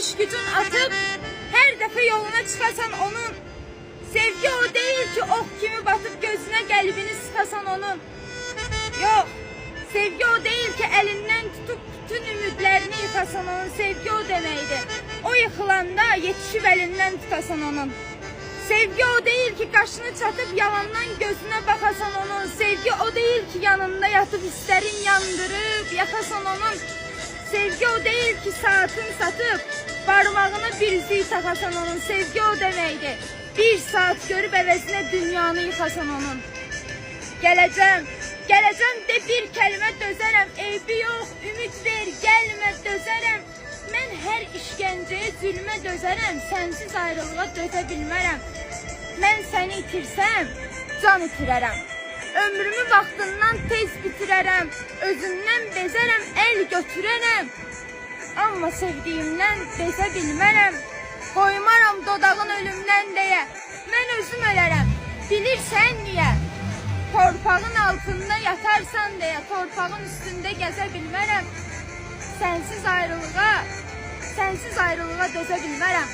iş gücün atıp her defa yoluna çıkasan onun. Sevgi o değil ki ok kimi batıp gözüne kalbini sıkasan onun. Yok, sevgi o değil ki elinden tutup bütün ümidlerini yıkasan onun. Sevgi o demeydi. O yıkılanda yetişip elinden tutasan onun. Sevgi o değil ki kaşını çatıp yalandan gözüne bakasan onun. Sevgi o değil ki yanında yatıp hislerin yandırıp yakasan onun. Sevgi o değil ki saatini satıp parmağına bir yüzüğü takasan onun. Sevgi o demeydi. Bir saat görüp əvəzinə dünyanı yıkasan onun. Geleceğim de bir kelime dözərəm. Eybi yok, ümid ver, gelme dözərəm. Mən hər işgəncəyə, zülmə dözərəm. Sensiz ayrılığa dözə bilmərəm. Mən səni itirsəm, can itirərəm. Ömrümü vaxtından tez bitirərəm. Özümdən bezərəm, el götürərəm. Amma sevdiyimdən bezə bilmərəm. Qoymaram dodağın ölümdən deyə. Mən özüm ölərəm. Bilirsən niyə? Torpağın altında yatarsan deyə. Torpağın üstündə gəzə bilmərəm. Sensiz ayrılığa dözə bilmərəm.